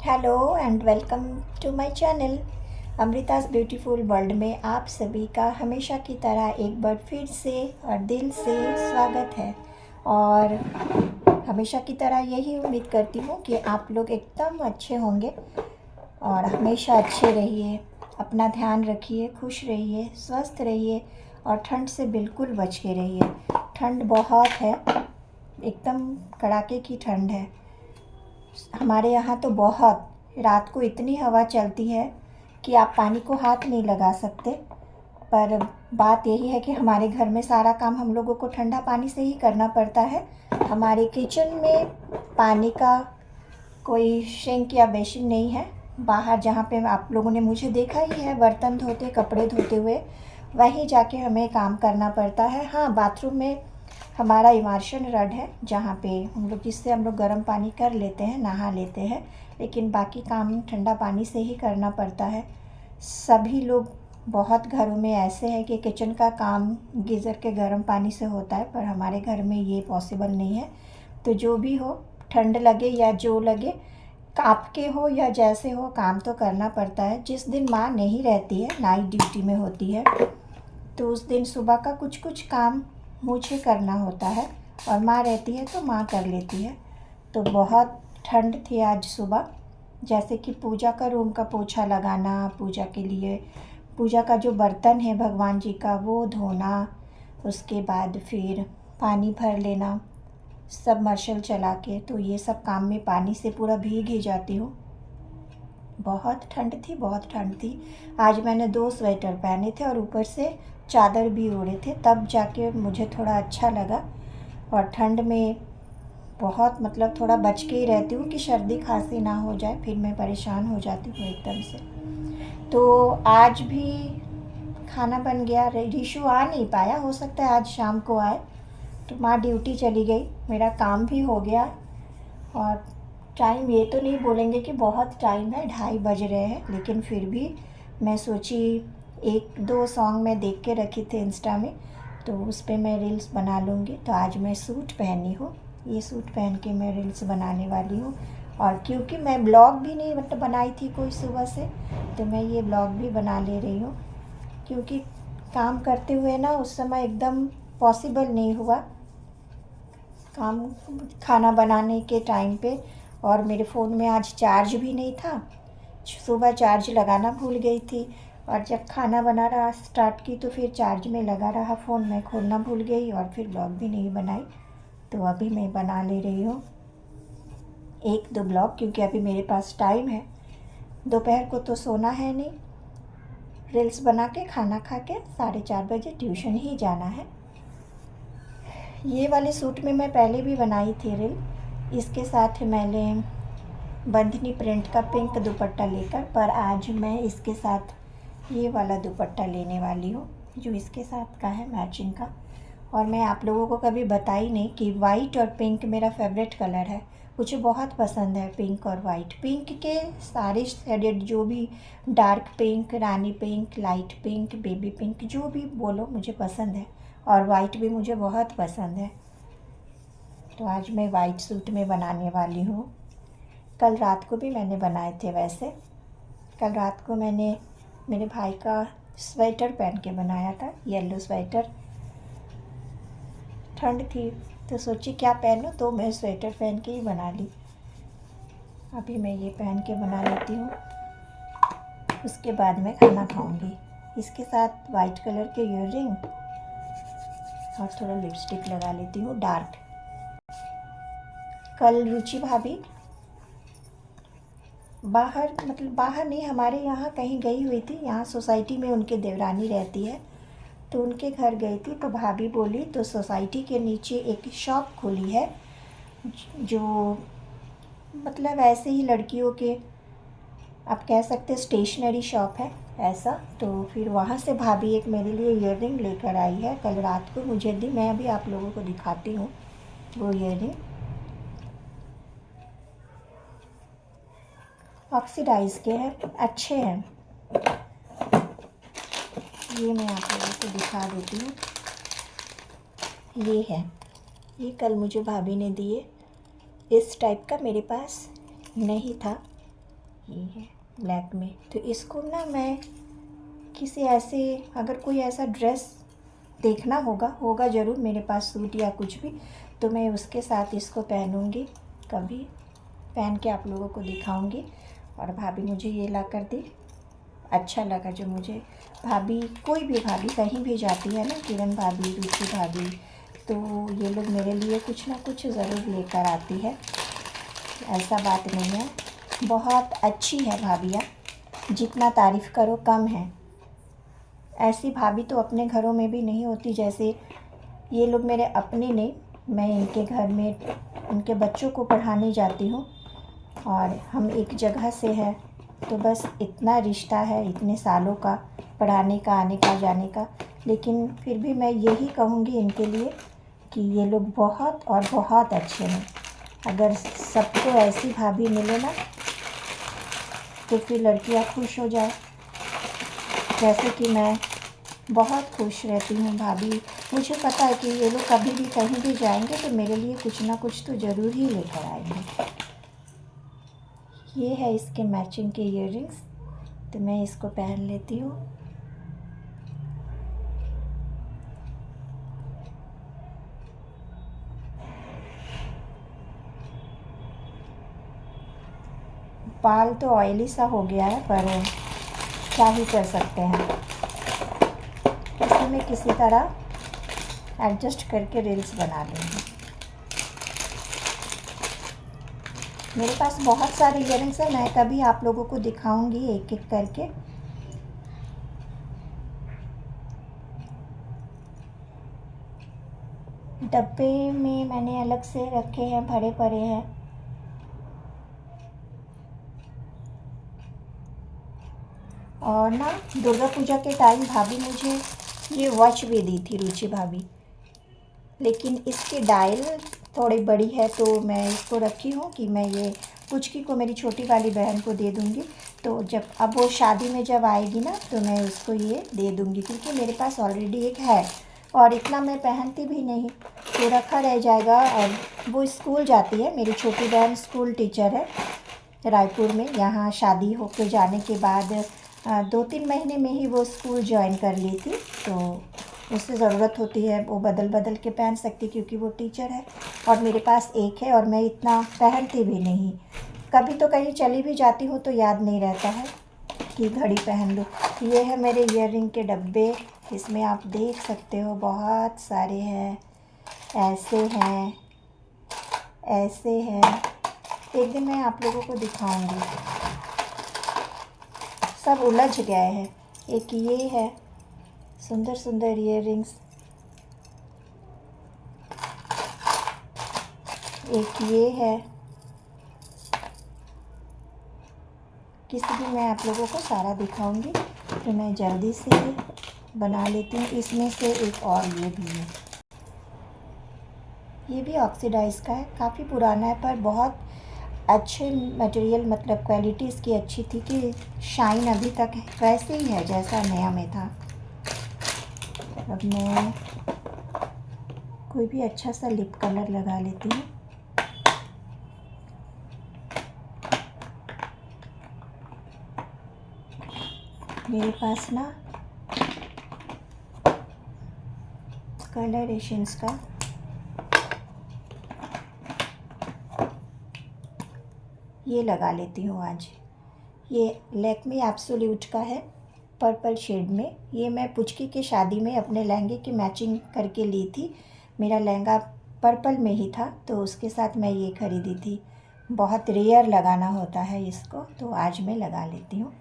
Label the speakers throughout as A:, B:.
A: Hello and welcome to my channel Amrita's beautiful world में आप सभी का हमेशा की तरह एक बार फिर से और दिल से स्वागत है। और हमेशा की तरह यही उम्मीद करती हूँ कि आप लोग एकदम अच्छे होंगे और हमेशा अच्छे रहिए, अपना ध्यान रखिए, खुश रहिए, स्वस्थ रहिए और ठंड से बिल्कुल बच के रहिए। ठंड बहुत है, एकदम कड़ाके की ठंड है। हमारे यहाँ तो बहुत, रात को इतनी हवा चलती है कि आप पानी को हाथ नहीं लगा सकते। पर बात यही है कि हमारे घर में सारा काम हम लोगों को ठंडा पानी से ही करना पड़ता है। हमारे किचन में पानी का कोई सिंक या बेसिन नहीं है। बाहर जहाँ पे आप लोगों ने मुझे देखा ही है बर्तन धोते, कपड़े धोते हुए, वहीं जाके हमें काम करना पड़ता है। हाँ, बाथरूम में हमारा इमर्शन रड है जहाँ पे जिससे हम लोग गर्म पानी कर लेते हैं, नहा लेते हैं, लेकिन बाकी काम ठंडा पानी से ही करना पड़ता है। सभी लोग, बहुत घरों में ऐसे है कि किचन का काम गीज़र के गर्म पानी से होता है, पर हमारे घर में ये पॉसिबल नहीं है। तो जो भी हो, ठंड लगे या जो लगे, आपके हो या जैसे हो, काम तो करना पड़ता है। जिस दिन माँ नहीं रहती है, नाइट ड्यूटी में होती है, तो उस दिन सुबह का कुछ कुछ काम मुझे करना होता है और माँ रहती है तो माँ कर लेती है। तो बहुत ठंड थी आज सुबह, जैसे कि पूजा का रूम का पोछा लगाना, पूजा के लिए पूजा का जो बर्तन है भगवान जी का वो धोना, उसके बाद फिर पानी भर लेना सबमर्शल चला के। तो ये सब काम में पानी से पूरा भीग ही जाती हूँ। बहुत ठंड थी, बहुत ठंड थी। आज मैंने 2 स्वेटर पहने थे और ऊपर से चादर भी ओढ़े थे, तब जाके मुझे थोड़ा अच्छा लगा। और ठंड में बहुत, मतलब थोड़ा बच के ही रहती हूँ कि सर्दी खांसी ना हो जाए, फिर मैं परेशान हो जाती हूँ एकदम से। तो आज भी खाना बन गया। रिशु आ नहीं पाया, हो सकता है आज शाम को आए। तो माँ ड्यूटी चली गई, मेरा काम भी हो गया। और टाइम ये तो नहीं बोलेंगे कि बहुत टाइम है, 2:30 बज रहे हैं, लेकिन फिर भी मैं सोची 1-2 सॉन्ग मैं देख के रखी थी इंस्टा में, तो उस पर मैं रील्स बना लूँगी। तो आज मैं सूट पहनी हूँ, ये सूट पहन के मैं रील्स बनाने वाली हूँ। और क्योंकि मैं ब्लॉग भी नहीं बनाई थी कोई सुबह से, तो मैं ये ब्लॉग भी बना ले रही हूँ, क्योंकि काम करते हुए ना उस समय एकदम पॉसिबल नहीं हुआ काम, खाना बनाने के टाइम पे। और मेरे फ़ोन में आज चार्ज भी नहीं था, सुबह चार्ज लगाना भूल गई थी, और जब खाना बना रहा स्टार्ट की तो फिर चार्ज में लगा रहा फ़ोन, मैं खोलना भूल गई और फिर ब्लॉग भी नहीं बनाई। तो अभी मैं बना ले रही हूँ 1-2 ब्लॉग, क्योंकि अभी मेरे पास टाइम है। दोपहर को तो सोना है नहीं, रील्स बना के खाना खा के 4:30 बजे ट्यूशन ही जाना है। ये वाले सूट में मैं पहले भी बनाई थी रील, इसके साथ मैंने बंधनी प्रिंट का पिंक दुपट्टा लेकर, पर आज मैं इसके साथ ये वाला दुपट्टा लेने वाली हूँ जो इसके साथ का है, मैचिंग का। और मैं आप लोगों को कभी बताई नहीं कि वाइट और पिंक मेरा फेवरेट कलर है, मुझे बहुत पसंद है पिंक और वाइट। पिंक के सारे शेडेड, जो भी डार्क पिंक, रानी pink, light pink, baby pink, जो भी बोलो मुझे पसंद है। और वाइट भी मुझे बहुत पसंद है। तो आज मैं वाइट सूट में बनाने वाली हूँ। कल रात को भी मैंने बनाए थे वैसे। कल रात को मैंने मेरे भाई का स्वेटर पहन के बनाया था, येलो स्वेटर। ठंड थी तो सोची क्या पहनूं, तो मैं स्वेटर पहन के ही बना ली। अभी मैं ये पहन के बना लेती हूँ, उसके बाद मैं खाना खाऊंगी। इसके साथ वाइट कलर के ईयररिंग और थोड़ा लिपस्टिक लगा लेती हूँ डार्क। कल रुचि भाभी बाहर, मतलब बाहर नहीं, हमारे यहाँ कहीं गई हुई थी। यहाँ सोसाइटी में उनके देवरानी रहती है, तो उनके घर गई थी। तो भाभी बोली तो सोसाइटी के नीचे एक शॉप खुली है जो, मतलब ऐसे ही लड़कियों के, आप कह सकते स्टेशनरी शॉप है ऐसा। तो फिर वहाँ से भाभी एक मेरे लिए ईयररिंग लेकर आई है, कल रात को मुझे दी। मैं अभी आप लोगों को दिखाती हूँ वो ईयररिंग। ऑक्सीडाइज के हैं, अच्छे हैं। ये मैं आप लोगों को दिखा देती हूँ, ये है, ये कल मुझे भाभी ने दिए। इस टाइप का मेरे पास नहीं था, ये है ब्लैक में। तो इसको ना मैं किसी ऐसे, अगर कोई ऐसा ड्रेस देखना होगा ज़रूर मेरे पास, सूट या कुछ भी, तो मैं उसके साथ इसको पहनूंगी, कभी पहन के आप लोगों को दिखाऊंगी। और भाभी मुझे ये ला कर दी, अच्छा लगा जो मुझे। भाभी, कोई भी भाभी कहीं भी जाती है ना, किरण भाभी, रुचि भाभी, तो ये लोग मेरे लिए कुछ ना कुछ ज़रूर लेकर आती है, ऐसा बात नहीं है। बहुत अच्छी है भाभियाँ, जितना तारीफ़ करो कम है। ऐसी भाभी तो अपने घरों में भी नहीं होती। जैसे ये लोग मेरे अपने नहीं, मैं इनके घर में उनके बच्चों को पढ़ाने जाती हूँ और हम एक जगह से हैं, तो बस इतना रिश्ता है इतने सालों का, पढ़ाने का, आने का, जाने का। लेकिन फिर भी मैं यही कहूँगी इनके लिए कि ये लोग बहुत और बहुत अच्छे हैं। अगर सबको ऐसी भाभी मिले ना तो फिर लड़कियाँ खुश हो जाए, जैसे कि मैं बहुत खुश रहती हूँ भाभी। मुझे पता है कि ये लोग कभी भी कहीं भी जाएंगे तो मेरे लिए कुछ ना कुछ तो ज़रूर ही लेकर आएंगे। ये है इसके मैचिंग के ईयररिंग्स, तो मैं इसको पहन लेती हूँ। बाल तो ऑयली सा हो गया है, पर क्या ही कर सकते हैं, किसी में किसी तरह एडजस्ट करके रील्स बना लेंगे। मेरे पास बहुत सारे ईयररिंग्स हैं, मैं कभी आप लोगों को दिखाऊंगी एक एक करके। डब्बे में मैंने अलग से रखे हैं, भरे पड़े हैं। और ना दुर्गा पूजा के टाइम भाभी मुझे ये वॉच भी दी थी, रुचि भाभी, लेकिन इसकी डायल थोड़ी बड़ी है, तो मैं इसको रखी हूँ कि मैं ये पुचकी को, मेरी छोटी वाली बहन को दे दूँगी। तो जब अब वो शादी में जब आएगी ना तो मैं उसको ये दे दूँगी, क्योंकि मेरे पास ऑलरेडी एक है और इतना मैं पहनती भी नहीं, तो रखा रह जाएगा। और वो स्कूल जाती है, मेरी छोटी बहन स्कूल टीचर है रायपुर में। यहाँ शादी होके जाने के बाद 2-3 महीने में ही वो स्कूल ज्वाइन कर ली थी, तो उससे ज़रूरत होती है, वो बदल बदल के पहन सकती क्योंकि वो टीचर है। और मेरे पास एक है और मैं इतना पहनती भी नहीं, कभी तो कहीं चली भी जाती हूँ तो याद नहीं रहता है कि घड़ी पहन लूँ। ये है मेरे ईयररिंग के डब्बे, इसमें आप देख सकते हो बहुत सारे हैं, ऐसे हैं, ऐसे हैं। एक दिन मैं आप लोगों को दिखाऊंगी। सब उलझ गए हैं। एक ये है, सुंदर सुंदर ईयररिंग्स, एक ये है। किसी भी मैं आप लोगों को सारा दिखाऊंगी, तो मैं जल्दी से बना लेती हूँ। इसमें से एक और ये भी है, ये भी ऑक्सीडाइज का है, काफ़ी पुराना है पर बहुत अच्छे मटेरियल, मतलब क्वालिटी इसकी अच्छी थी कि शाइन अभी तक है, वैसे ही है जैसा नया में था। अब मैं कोई भी अच्छा सा लिप कलर लगा लेती हूँ। मेरे पास ना कलर एशियंस का ये लगा लेती हूँ आज। ये लैक्मे एब्सोल्यूट का है, पर्पल शेड में। ये मैं पुचकी की शादी में अपने लहंगे की मैचिंग करके ली थी। मेरा लहंगा पर्पल में ही था, तो उसके साथ मैं ये खरीदी थी। बहुत रेयर लगाना होता है इसको, तो आज मैं लगा लेती हूँ।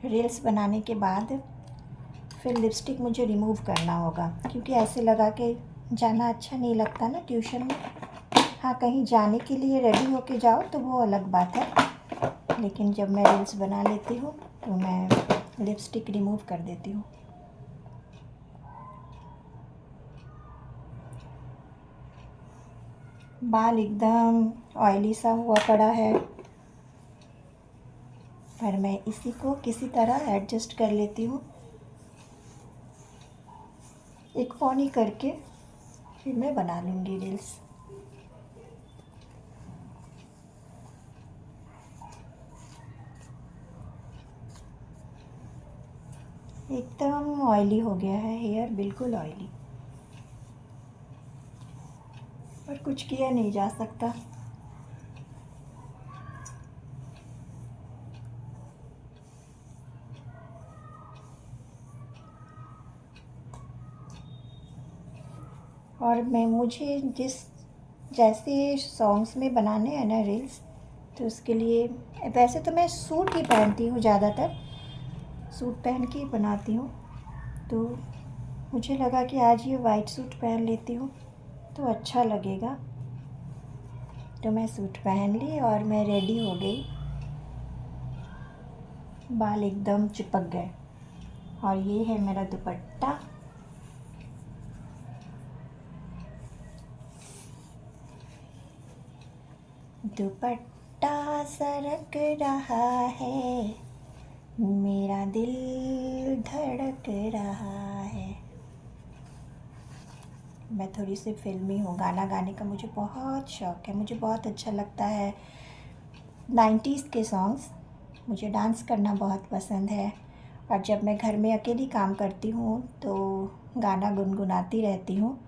A: रील्स बनाने के बाद फिर लिपस्टिक मुझे रिमूव करना होगा, क्योंकि ऐसे लगा के जाना अच्छा नहीं लगता ना ट्यूशन में। हाँ, कहीं जाने के लिए रेडी होके जाओ तो वो अलग बात है, लेकिन जब मैं रील्स बना लेती हूँ तो मैं लिपस्टिक रिमूव कर देती हूँ। बाल एकदम ऑयली सा हुआ पड़ा है, पर मैं इसी को किसी तरह एडजस्ट कर लेती हूँ। एक पॉनी करके फिर मैं बना लूँगी रील्स। एकदम ऑयली हो गया है हेयर, बिल्कुल ऑयली, पर कुछ किया नहीं जा सकता। और मुझे जैसे सॉन्ग्स में बनाने हैं ना रील्स, तो उसके लिए वैसे तो मैं सूट ही पहनती हूँ, ज़्यादातर सूट पहन के ही बनाती हूँ। तो मुझे लगा कि आज ये वाइट सूट पहन लेती हूँ तो अच्छा लगेगा, तो मैं सूट पहन ली और मैं रेडी हो गई। बाल एकदम चिपक गए और ये है मेरा दुपट्टा। दुपट्टा सरक रहा है, मेरा दिल धड़क रहा है। मैं थोड़ी सी फिल्मी हूँ, गाना गाने का मुझे बहुत शौक़ है, मुझे बहुत अच्छा लगता है 90s के सॉन्ग्स। मुझे डांस करना बहुत पसंद है, और जब मैं घर में अकेली काम करती हूँ तो गाना गुनगुनाती रहती हूँ।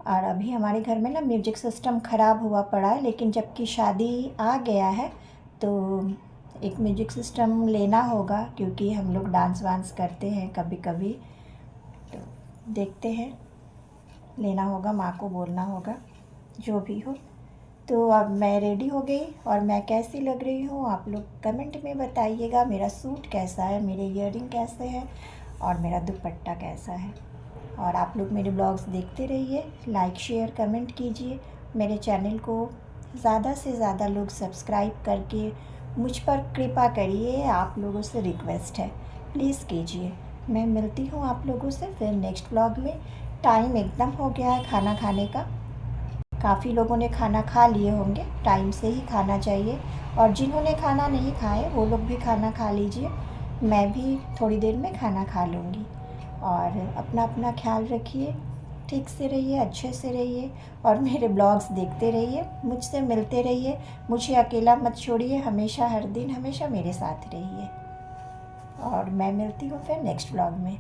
A: और अभी हमारे घर में ना म्यूजिक सिस्टम ख़राब हुआ पड़ा है, लेकिन जबकि शादी आ गया है तो एक म्यूजिक सिस्टम लेना होगा, क्योंकि हम लोग डांस वांस करते हैं कभी कभी, तो देखते हैं, लेना होगा, माँ को बोलना होगा, जो भी हो। तो अब मैं रेडी हो गई, और मैं कैसी लग रही हूँ आप लोग कमेंट में बताइएगा। मेरा सूट कैसा है, मेरे ईयरिंग कैसे हैं, और मेरा दुपट्टा कैसा है। और आप लोग मेरे ब्लॉग्स देखते रहिए, लाइक शेयर कमेंट कीजिए। मेरे चैनल को ज़्यादा से ज़्यादा लोग सब्सक्राइब करके मुझ पर कृपा करिए, आप लोगों से रिक्वेस्ट है, प्लीज़ कीजिए। मैं मिलती हूँ आप लोगों से फिर नेक्स्ट ब्लॉग में। टाइम एकदम हो गया है खाना खाने का, काफ़ी लोगों ने खाना खा लिए होंगे, टाइम से ही खाना चाहिए। और जिन्होंने खाना नहीं खाए वो लोग भी खाना खा लीजिए, मैं भी थोड़ी देर में खाना खा लूँगी। और अपना अपना ख्याल रखिए, ठीक से रहिए, अच्छे से रहिए, और मेरे ब्लॉग्स देखते रहिए, मुझसे मिलते रहिए, मुझे अकेला मत छोड़िए, हमेशा हर दिन हमेशा मेरे साथ रहिए। और मैं मिलती हूँ फिर नेक्स्ट ब्लॉग में।